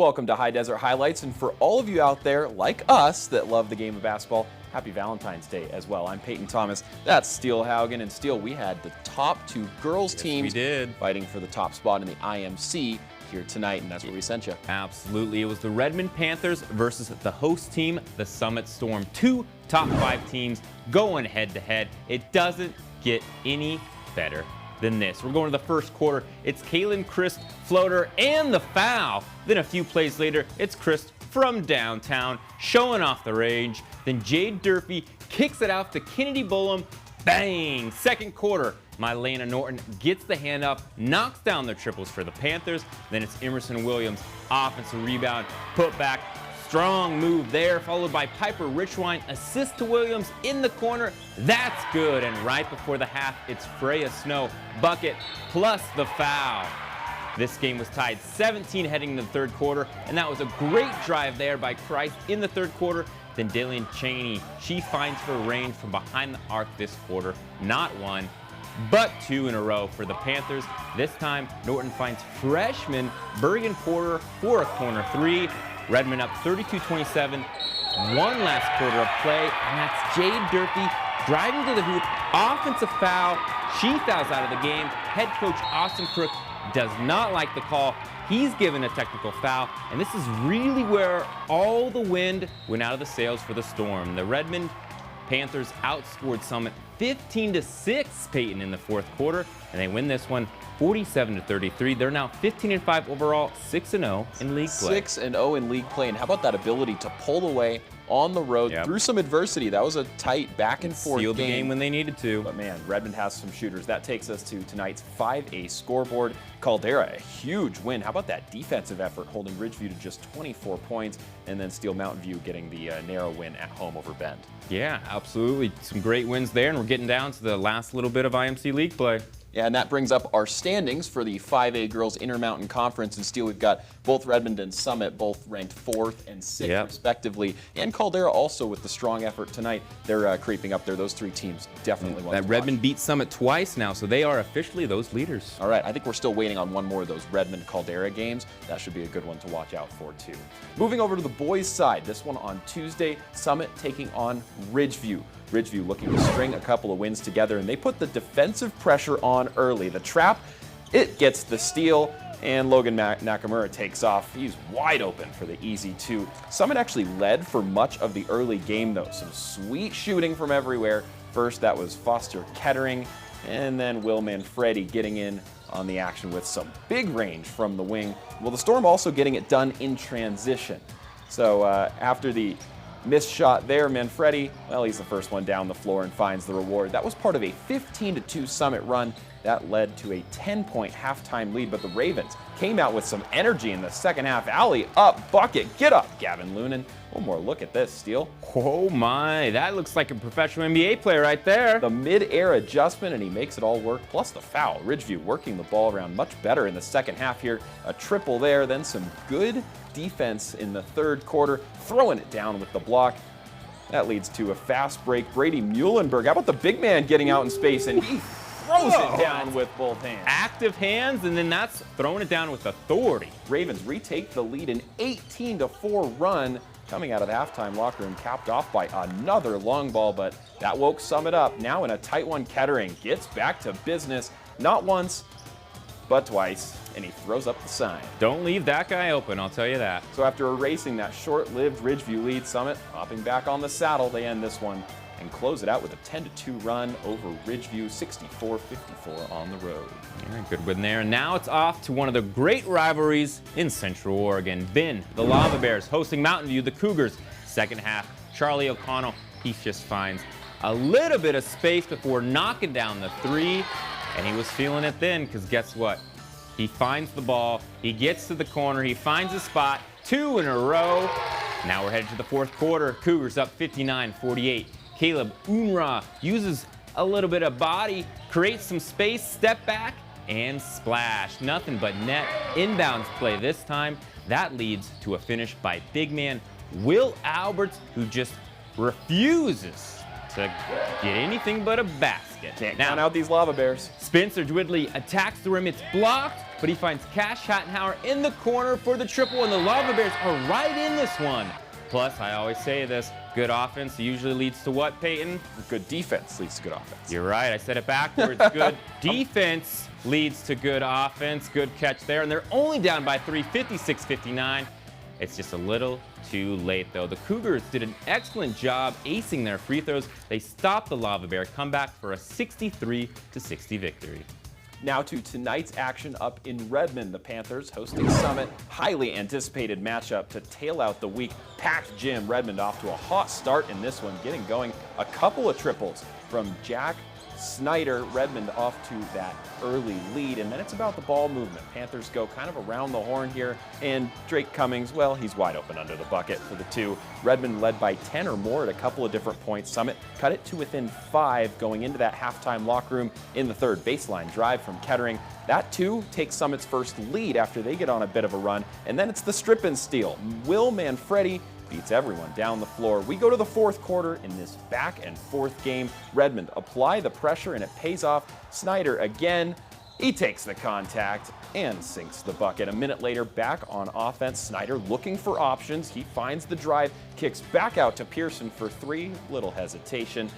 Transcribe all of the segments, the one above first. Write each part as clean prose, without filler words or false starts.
welcome to High Desert Highlights, and for all of you out there like us that love the game of basketball, happy Valentine's Day as well. I'm Peyton Thomas, that's Steele Haugen, and Steele, we had the top two girls teams fighting for the top spot in the IMC here tonight, and that's where we sent you. Absolutely. It was the Redmond Panthers versus the host team, the Summit Storm. Two top 5 teams going head-to-head. It doesn't get any better than this. We're going to the first quarter. It's Kaylin Christ floater and the foul. Then a few plays later, it's Christ from downtown showing off the range. Then Jade Durfee kicks it out to Kennedy Bullum. Bang! Second quarter, Mylana Norton gets the hand up, knocks down the triples for the Panthers. Then it's Emerson Williams, offensive rebound, put back. Strong move there, followed by Piper Richwine, assist to Williams in the corner. That's good, and right before the half, it's Freya Snow, bucket plus the foul. This game was tied 17 heading into the third quarter, and that was a great drive there by Christ in the third quarter. Then Dillian Cheney, she finds her range from behind the arc this quarter. Not one, but 2 in a row for the Panthers. This time, Norton finds freshman Bergen Porter for a corner 3. Redmond up 32-27. One last quarter of play, and that's Jade Durfee driving to the hoop. Offensive foul. She fouls out of the game. Head coach Austin Crook does not like the call. He's given a technical foul, and this is really where all the wind went out of the sails for the Storm. The Redmond Panthers outscored Summit 15-6, Peyton, in the fourth quarter, and they win this one 47-33. They're now 15-5 overall, 6-0 in league play. 6-0 in league play, and how about that ability to pull away on the road through some adversity? That was a tight back and forth Sealed the game when they needed to. But man, Redmond has some shooters. That takes us to tonight's 5A scoreboard. Caldera, a huge win. How about that defensive effort, holding Ridgeview to just 24 points, and then Steel Mountain View getting the narrow win at home over Bend. Yeah, absolutely. Some great wins there, and we're getting down to the last little bit of IMC league play. Yeah, and that brings up our standings for the 5A Girls Intermountain Conference. And Steel, we've got both Redmond and Summit both ranked 4th and 6th respectively. And Caldera also with the strong effort tonight. They're creeping up there. Those 3 teams definitely want to watch. Redmond beat Summit twice now, so they are officially those leaders. All right, I think we're still waiting on one more of those Redmond-Caldera games. That should be a good one to watch out for, too. Moving over to the boys' side, this one on Tuesday, Summit taking on Ridgeview. Ridgeview looking to string a couple of wins together, and they put the defensive pressure on early. The trap, it gets the steal, and Logan Nakamura takes off. He's wide open for the easy 2. Summit actually led for much of the early game, though. Some sweet shooting from everywhere. First, that was Foster Kettering, and then Will Manfredi getting in on the action with some big range from the wing. Well, the Storm also getting it done in transition. So after the missed shot there, Manfredi, well, he's the first one down the floor and finds the reward. That was part of a 15-2 Summit run. That led to a 10-point halftime lead, but the Ravens came out with some energy in the second half. Alley up, bucket, get up, Gavin Lunan. One more look at this, Steele. Oh my, that looks like a professional NBA player right there. The mid-air adjustment, and he makes it all work, plus the foul. Ridgeview working the ball around much better in the second half here. A triple there, then some good defense in the third quarter, throwing it down with the block. That leads to a fast break. Brady Muhlenberg, how about the big man getting out in space, and he throws it down with both hands. Active hands, and then that's throwing it down with authority. Ravens retake the lead, an 18-4 run coming out of the halftime locker room, capped off by another long ball, but that woke Summit up. Now in a tight one, Kettering gets back to business, not once, but twice, and he throws up the sign. Don't leave that guy open, I'll tell you that. So after erasing that short-lived Ridgeview lead, Summit hopping back on the saddle, they end this one and close it out with a 10-2 run over Ridgeview, 64-54 on the road. Yeah, good win there. And now it's off to one of the great rivalries in Central Oregon. Ben, the Lava Bears, hosting Mountain View, the Cougars. Second half, Charlie O'Connell, he just finds a little bit of space before knocking down the 3. And he was feeling it then, because guess what? He finds the ball, he gets to the corner, he finds a spot, 2 in a row. Now we're headed to the fourth quarter. Cougars up 59-48. Caleb Unra uses a little bit of body, creates some space, step back, and splash. Nothing but net. Inbounds play this time. That leads to a finish by big man Will Alberts, who just refuses to get anything but a basket. Can't count out these Lava Bears. Spencer Dwidley attacks the rim. It's blocked, but he finds Cash Hattenhauer in the corner for the triple, and the Lava Bears are right in this one. Plus, I always say this, good offense usually leads to what, Peyton? Good defense leads to good offense. You're right, I said it backwards. Good defense leads to good offense. Good catch there, and they're only down by 3, 56-59. It's just a little too late, though. The Cougars did an excellent job acing their free throws. They stopped the Lava Bear comeback for a 63-60 victory. Now to tonight's action up in Redmond. The Panthers hosting Summit. Highly anticipated matchup to tail out the week. Packed gym. Redmond off to a hot start in this one, getting going. A couple of triples from Jack Snyder. Redmond off to that early lead, and then it's about the ball movement. Panthers go kind of around the horn here, and Drake Cummings, well, he's wide open under the bucket for the 2. Redmond led by 10 or more at a couple of different points. Summit cut it to within 5 going into that halftime locker room in the third. Baseline drive from Kettering. That, too, takes Summit's first lead after they get on a bit of a run, and then it's the strip and steal. Will Manfredi beats everyone down the floor. We go to the fourth quarter in this back and forth game. Redmond apply the pressure, and it pays off. Snyder again, he takes the contact and sinks the bucket. A minute later, back on offense, Snyder looking for options. He finds the drive, kicks back out to Pearson for 3, little hesitation,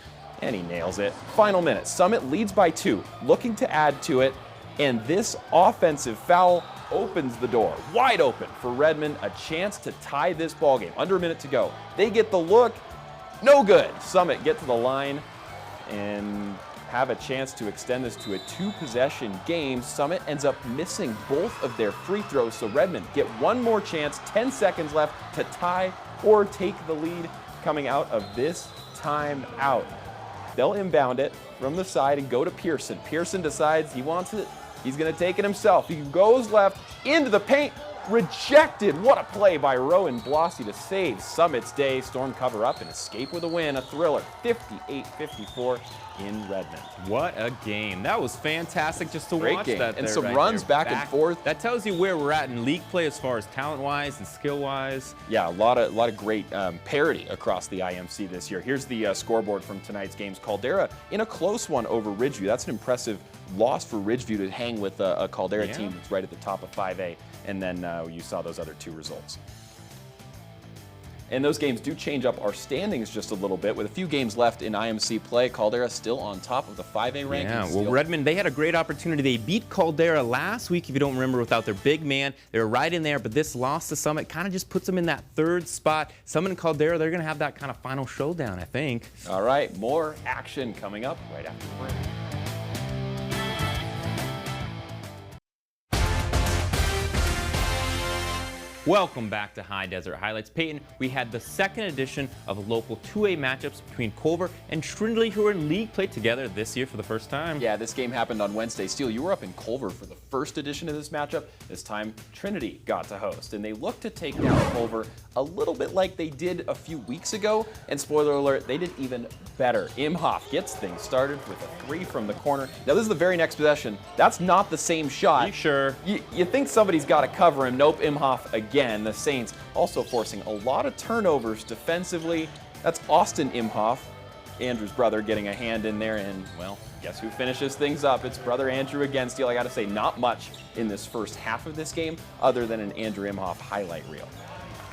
and he nails it. Final minute, Summit leads by 2, looking to add to it, and this offensive foul opens the door, wide open for Redmond, a chance to tie this ball game. Under a minute to go. They get the look, no good. Summit get to the line and have a chance to extend this to a 2-possession game. Summit ends up missing both of their free throws, so Redmond get one more chance, 10 seconds left to tie or take the lead coming out of this timeout. They'll inbound it from the side and go to Pearson. Pearson decides he wants it. He's going to take it himself. He goes left into the paint. Rejected. What a play by Rowan Blossy to save Summit's day. Storm cover up and escape with a win. A thriller. 58-54 in Redmond. What a game. That was fantastic just to watch game. that. And there, some right runs there. back and forth. That tells you where we're at in league play as far as talent-wise and skill-wise. Yeah, a lot of great parity across the IMC this year. Here's the scoreboard from tonight's games. Caldera in a close one over Ridgeview. That's an impressive loss for Ridgeview to hang with a Caldera team that's right at the top of 5A. And then you saw those other 2 results. And those games do change up our standings just a little bit. With a few games left in IMC play, Caldera still on top of the 5A rankings. Yeah, well, Redmond, they had a great opportunity. They beat Caldera last week, if you don't remember, without their big man. They were right in there, but this loss to Summit kind of just puts them in that 3rd spot. Summit and Caldera, they're going to have that kind of final showdown, I think. All right, more action coming up right after the break. Welcome back to High Desert Highlights. Peyton, we had the 2nd edition of local 2A matchups between Culver and Trinity, who are in league play together this year for the first time. Yeah, this game happened on Wednesday. Steele, you were up in Culver for the 1st edition of this matchup. This time, Trinity got to host, and they looked to take down Culver a little bit like they did a few weeks ago. And spoiler alert, they did even better. Imhoff gets things started with a 3 from the corner. Now, this is the very next possession. That's not the same shot. Are you sure? You think somebody's got to cover him. Nope, Imhoff again. The Saints also forcing a lot of turnovers defensively. That's Austin Imhoff, Andrew's brother, getting a hand in there. And, well, guess who finishes things up? It's brother Andrew again. Steele, I got to say, not much in this first half of this game other than an Andrew Imhoff highlight reel.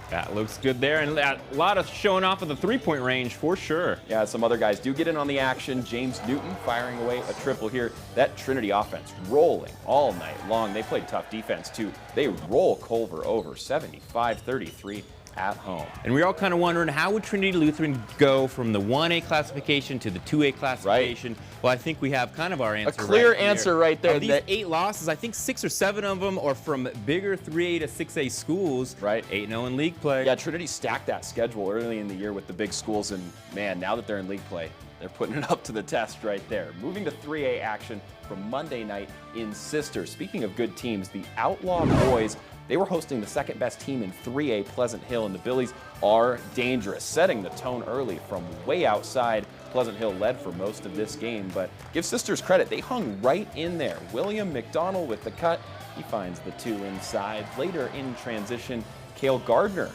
That looks good there, and a lot of showing off of the 3-point range for sure. Yeah, some other guys do get in on the action. James Newton firing away a triple here. That Trinity offense rolling all night long. They played tough defense too. They roll Culver over 75-33 at home. And we're all kind of wondering, how would Trinity Lutheran go from the 1A classification to the 2A classification? Right. Well, I think we have kind of our answer. A clear right answer here. right there. Of these 8 losses, I think 6 or 7 of them are from bigger 3A to 6A schools. Right. 8-0 in league play. Yeah, Trinity stacked that schedule early in the year with the big schools, and man, now that they're in league play, they're putting it up to the test right there. Moving to 3A action from Monday night in Sister. Speaking of good teams, the Outlaw Boys, they were hosting the 2nd best team in 3A, Pleasant Hill, and the Billies are dangerous, setting the tone early from way outside. Pleasant Hill led for most of this game, but give Sisters credit, they hung right in there. William McDonald with the cut, he finds the 2 inside. Later in transition, Cale Gardner,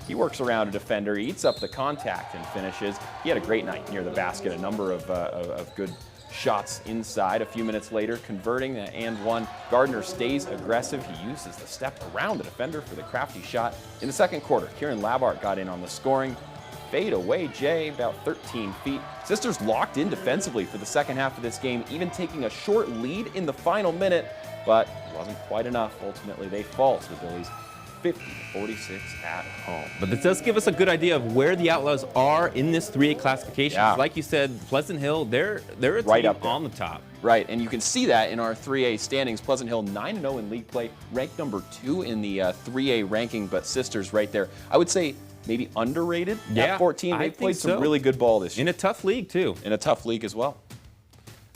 he works around a defender, eats up the contact and finishes. He had a great night near the basket, a number of good shots inside. A few minutes later, converting the and one. Gardner stays aggressive. He uses the step around the defender for the crafty shot. In the second quarter, Kieran Labart got in on the scoring. Fade away, Jay, about 13 feet. Sisters locked in defensively for the second half of this game, even taking a short lead in the final minute, but it wasn't quite enough. Ultimately, they fall to the Billies 50-46 at home. But this does give us a good idea of where the Outlaws are in this 3A classification. Yeah. Like you said, Pleasant Hill, they're a Right team up there. on the top. Right, and you can see that in our 3A standings. Pleasant Hill 9-0 in league play, ranked number 2 in the 3A ranking, but Sisters right there. I would say maybe underrated at 14. They've played some really good ball this year. In a tough league, too. In a tough league as well.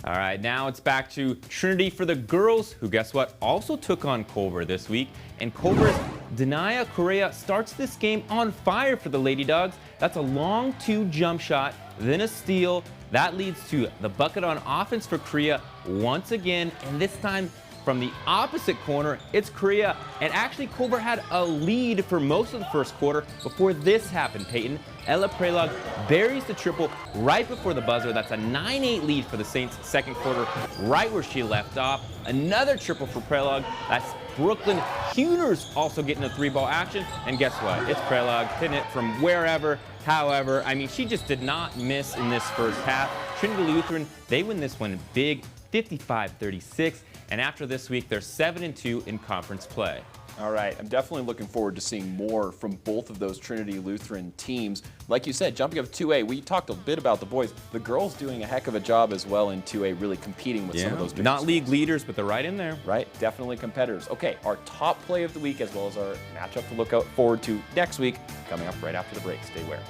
All right, now it's back to Trinity for the girls, who, guess what, also took on Culver this week. And Culver's Denaya Correa starts this game on fire for the Lady Dogs. That's a long 2 jump shot, then a steal. That leads to the bucket on offense for Correa once again, and this time from the opposite corner, it's Correa. And actually, Culver had a lead for most of the first quarter before this happened, Peyton. Ella Prelog buries the triple right before the buzzer. That's a 9-8 lead for the Saints second quarter, right where she left off. Another triple for Prelog. That's Brooklyn Huners also getting a 3-ball action. And guess what? It's Prelog hitting it from wherever, however. I mean, she just did not miss in this first half. Trinity Lutheran, they win this one big, 55-36. And after this week, they're 7-2 in conference play. All right, I'm definitely looking forward to seeing more from both of those Trinity Lutheran teams. Like you said, jumping up to 2A, we talked a bit about the boys. The girls doing a heck of a job as well in 2A, really competing with some of those big Not schools. league leaders, but they're right in there. Right, definitely competitors. Okay, our top play of the week as well as our matchup to look out forward to next week, coming up right after the break. Stay where.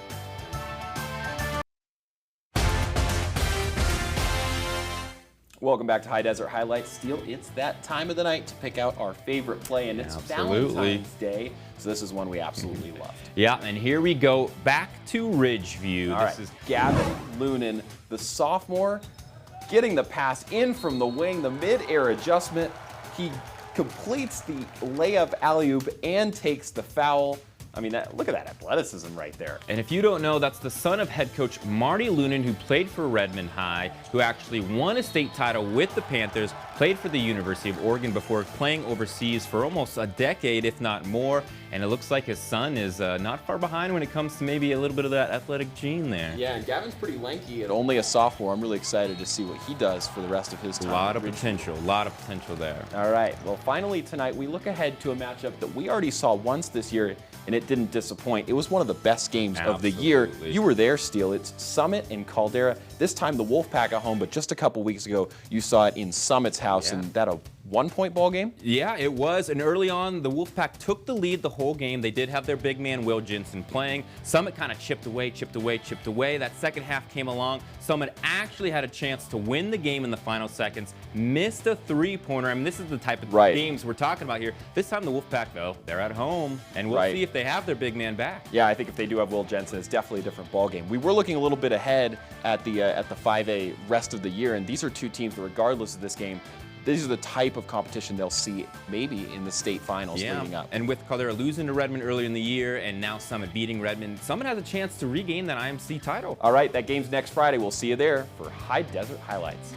Welcome back to High Desert Highlights. Steele, it's that time of the night to pick out our favorite play, and it's Valentine's Day, so this is one we absolutely loved. Yeah, and here we go back to Ridgeview. This is Gavin Lunan, the sophomore, getting the pass in from the wing, the mid-air adjustment. He completes the layup alley-oop and takes the foul. I mean, look at that athleticism right there. And if you don't know, that's the son of head coach Marty Lunan, who played for Redmond High, who actually won a state title with the Panthers, played for the University of Oregon before playing overseas for almost a decade, if not more. And it looks like his son is not far behind when it comes to maybe a little bit of that athletic gene there. Yeah, and Gavin's pretty lanky at only a sophomore. I'm really excited to see what he does for the rest of his time. A lot of potential there. All right, well, finally tonight, we look ahead to a matchup that we already saw once this year, and it didn't disappoint. It was one of the best games of the year. You were there, Steele. It's Summit and Caldera. This time the Wolfpack at home, but just a couple weeks ago, you saw it in Summit's house, and that a 1-point ball game? Yeah, it was. And early on, the Wolfpack took the lead the whole game. They did have their big man, Will Jensen, playing. Summit kind of chipped away. That second half came along. Summit actually had a chance to win the game in the final seconds. Missed a 3-pointer. I mean, this is the type of games we're talking about here. This time the Wolfpack, though, they're at home. And we'll see if they have their big man back. Yeah, I think if they do have Will Jensen, it's definitely a different ball game. We were looking a little bit ahead at the 5A rest of the year, and these are two teams that, regardless of this game, these are the type of competition they'll see maybe in the state finals leading up. And with Caldera losing to Redmond earlier in the year and now Summit beating Redmond, Summit has a chance to regain that IMC title. All right, that game's next Friday. We'll see you there for High Desert Highlights.